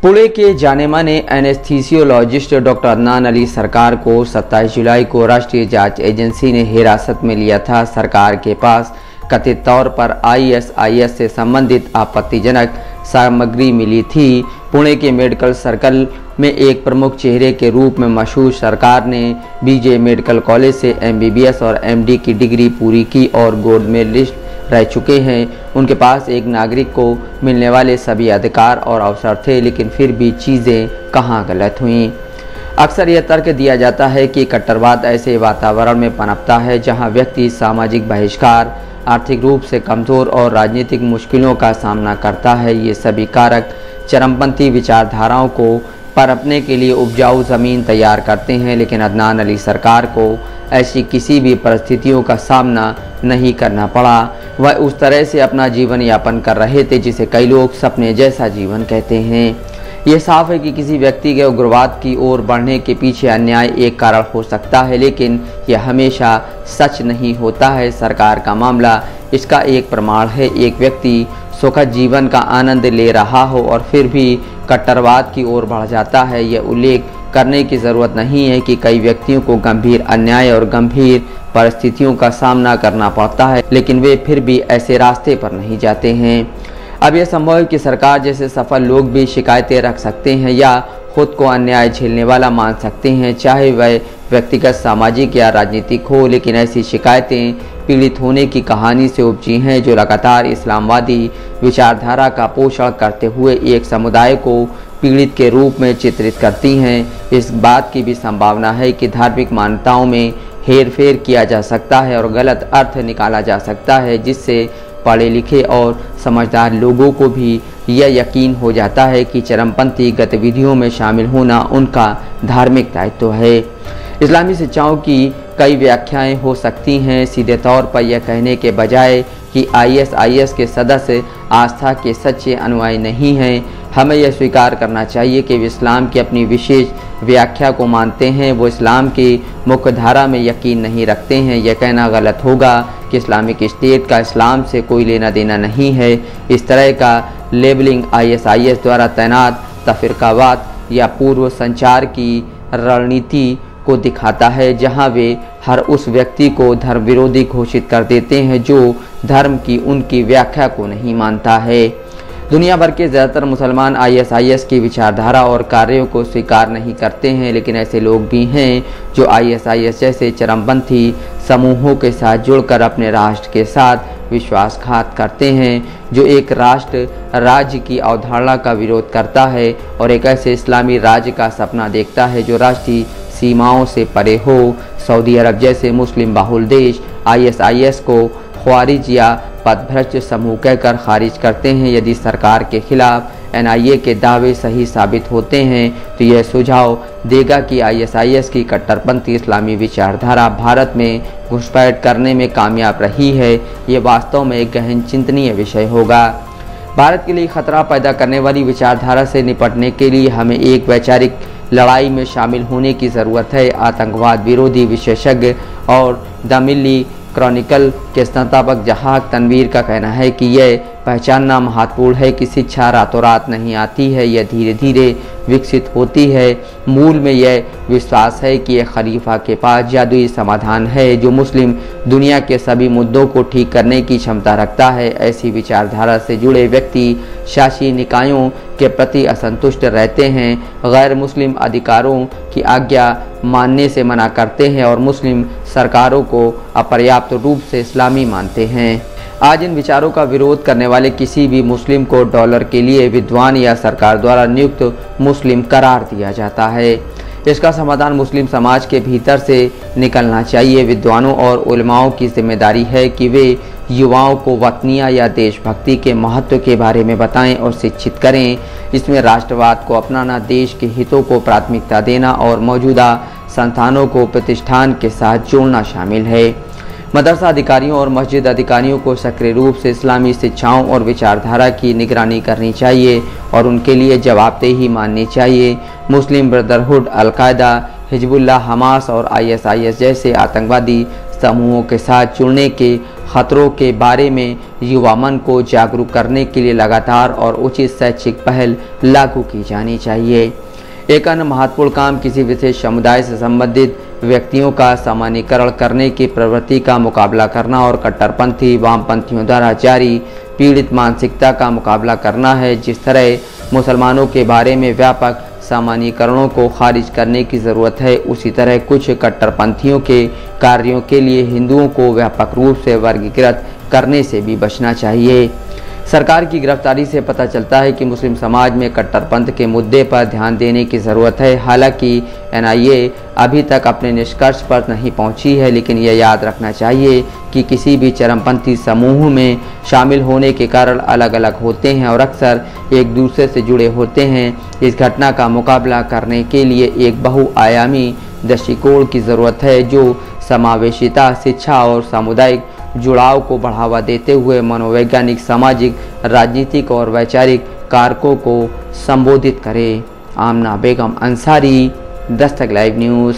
पुणे के जाने-माने anaesthesiologist doctor Adnan Ali सरकार को 27 जुलाई को राष्ट्रीय जांच एजेंसी ने हिरासत में लिया था। सरकार के पास कथित तौर पर ISIS से संबंधित आपत्तिजनक सामग्री मिली थी। पुणे के मेडिकल सर्कल में एक प्रमुख चेहरे के रूप में मशहूर सरकार ने BJ मेडिकल कॉलेज से MBBS और MD की डिग्री पूरी की और गोल्ड मेडलिस्ट रह चुके हैं। उनके पास एक नागरिक को मिलने वाले सभी अधिकार और अवसर थे, लेकिन फिर भी चीज़ें कहाँ गलत हुईं। अक्सर यह तर्क दिया जाता है कि कट्टरवाद ऐसे वातावरण में पनपता है जहां व्यक्ति सामाजिक बहिष्कार, आर्थिक रूप से कमज़ोर और राजनीतिक मुश्किलों का सामना करता है। ये सभी कारक चरमपंथी विचारधाराओं को पनपने के लिए उपजाऊ ज़मीन तैयार करते हैं, लेकिन अदनान अली सरकार को ऐसी किसी भी परिस्थितियों का सामना नहीं करना पड़ा। वह उस तरह से अपना जीवन यापन कर रहे थे जिसे कई लोग सपने जैसा जीवन कहते हैं। ये साफ है कि किसी व्यक्ति के उग्रवाद की ओर बढ़ने के पीछे अन्याय एक कारण हो सकता है, लेकिन यह हमेशा सच नहीं होता है। सरकार का मामला इसका एक प्रमाण है। एक व्यक्ति सुखद जीवन का आनंद ले रहा हो और फिर भी कट्टरवाद की ओर बढ़ जाता है। यह उल्लेख करने की ज़रूरत नहीं है कि कई व्यक्तियों को गंभीर अन्याय और गंभीर परिस्थितियों का सामना करना पड़ता है, लेकिन वे फिर भी ऐसे रास्ते पर नहीं जाते हैं। अब यह संभव है कि सरकार जैसे सफल लोग भी शिकायतें रख सकते हैं या खुद को अन्याय झेलने वाला मान सकते हैं, चाहे वह व्यक्तिगत, सामाजिक या राजनीतिक हो, लेकिन ऐसी शिकायतें पीड़ित होने की कहानी से उपजी हैं जो लगातार इस्लामवादी विचारधारा का पोषण करते हुए एक समुदाय को पीड़ित के रूप में चित्रित करती हैं। इस बात की भी संभावना है कि धार्मिक मान्यताओं में हेरफेर किया जा सकता है और गलत अर्थ निकाला जा सकता है, जिससे पढ़े लिखे और समझदार लोगों को भी यह यकीन हो जाता है कि चरमपंथी गतिविधियों में शामिल होना उनका धार्मिक दायित्व है। इस्लामी शिक्षाओं की कई व्याख्याएं हो सकती हैं। सीधे तौर पर यह कहने के बजाय कि ISIS के सदस्य आस्था के सच्चे अनुयायी नहीं हैं, हमें यह स्वीकार करना चाहिए कि वे इस्लाम की अपनी विशेष व्याख्या को मानते हैं। वो इस्लाम की मुख्य धारा में यकीन नहीं रखते हैं। यह कहना गलत होगा कि इस्लामिक स्टेट का इस्लाम से कोई लेना देना नहीं है। इस तरह का लेबलिंग ISIS द्वारा तैनात तफरीकावाद या पूर्व संचार की रणनीति को दिखाता है, जहां वे हर उस व्यक्ति को धर्म विरोधी घोषित कर देते हैं जो धर्म की उनकी व्याख्या को नहीं मानता है। दुनिया भर के ज़्यादातर मुसलमान ISIS की विचारधारा और कार्यों को स्वीकार नहीं करते हैं, लेकिन ऐसे लोग भी हैं जो ISIS जैसे चरमपंथी समूहों के साथ जुड़कर अपने राष्ट्र के साथ विश्वासघात करते हैं, जो एक राष्ट्र राज्य की अवधारणा का विरोध करता है और एक ऐसे इस्लामी राज्य का सपना देखता है जो राष्ट्रीय सीमाओं से परे हो। सऊदी अरब जैसे मुस्लिम बहुल देश ISIS को ख्वारिज या पथभ्रष्ट समूह कहकर खारिज करते हैं। यदि सरकार के खिलाफ NIA के दावे सही साबित होते हैं तो यह सुझाव देगा कि ISIS की कट्टरपंथी इस्लामी विचारधारा भारत में घुसपैठ करने में कामयाब रही है। ये वास्तव में एक गहन चिंतनीय विषय होगा। भारत के लिए खतरा पैदा करने वाली विचारधारा से निपटने के लिए हमें एक वैचारिक लड़ाई में शामिल होने की ज़रूरत है। आतंकवाद विरोधी विशेषज्ञ और द मिल्ली क्रॉनिकल के संस्थापक जहाक तनवीर का कहना है कि यह पहचानना महत्वपूर्ण है कि शिक्षा रातों रात नहीं आती है, यह धीरे धीरे विकसित होती है। मूल में यह विश्वास है कि एक खलीफा के पास जादुई समाधान है जो मुस्लिम दुनिया के सभी मुद्दों को ठीक करने की क्षमता रखता है। ऐसी विचारधारा से जुड़े व्यक्ति शासी निकायों के प्रति असंतुष्ट रहते हैं, गैर मुस्लिम अधिकारों की आज्ञा मानने से मना करते हैं और मुस्लिम सरकारों को अपर्याप्त रूप से इस्लामी मानते हैं। आज इन विचारों का विरोध करने वाले किसी भी मुस्लिम को डॉलर के लिए विद्वान या सरकार द्वारा नियुक्त मुस्लिम करार दिया जाता है। इसका समाधान मुस्लिम समाज के भीतर से निकलना चाहिए। विद्वानों और उलमाओं की जिम्मेदारी है कि वे युवाओं को वतनिया या देशभक्ति के महत्व के बारे में बताएं और शिक्षित करें। इसमें राष्ट्रवाद को अपनाना, देश के हितों को प्राथमिकता देना और मौजूदा संस्थानों को प्रतिष्ठान के साथ जोड़ना शामिल है। मदरसा अधिकारियों और मस्जिद अधिकारियों को सक्रिय रूप से इस्लामी शिक्षाओं और विचारधारा की निगरानी करनी चाहिए और उनके लिए जवाबदेही माननी चाहिए। मुस्लिम ब्रदरहुड, अल-कायदा, हिजबुल्लाह, हमास और ISIS जैसे आतंकवादी समूहों के साथ जुड़ने के खतरों के बारे में युवा मन को जागरूक करने के लिए लगातार और उचित शैक्षिक पहल लागू की जानी चाहिए। एक अन्य महत्वपूर्ण काम किसी विशेष समुदाय से संबंधित व्यक्तियों का सामान्यीकरण करने की प्रवृत्ति का मुकाबला करना और कट्टरपंथी वामपंथियों द्वारा जारी पीड़ित मानसिकता का मुकाबला करना है। जिस तरह मुसलमानों के बारे में व्यापक सामान्यीकरणों को खारिज करने की ज़रूरत है, उसी तरह कुछ कट्टरपंथियों के कार्यों के लिए हिंदुओं को व्यापक रूप से वर्गीकृत करने से भी बचना चाहिए। सरकार की गिरफ्तारी से पता चलता है कि मुस्लिम समाज में कट्टरपंथ के मुद्दे पर ध्यान देने की ज़रूरत है। हालांकि NIA अभी तक अपने निष्कर्ष पर नहीं पहुंची है, लेकिन यह याद रखना चाहिए कि किसी भी चरमपंथी समूह में शामिल होने के कारण अलग अलग होते हैं और अक्सर एक दूसरे से जुड़े होते हैं। इस घटना का मुकाबला करने के लिए एक बहुआयामी दृष्टिकोण की ज़रूरत है, जो समावेशिता, शिक्षा और सामुदायिक जुड़ाव को बढ़ावा देते हुए मनोवैज्ञानिक, सामाजिक, राजनीतिक और वैचारिक कारकों को संबोधित करे। आमना बेगम अंसारी, दस्तक लाइव न्यूज़।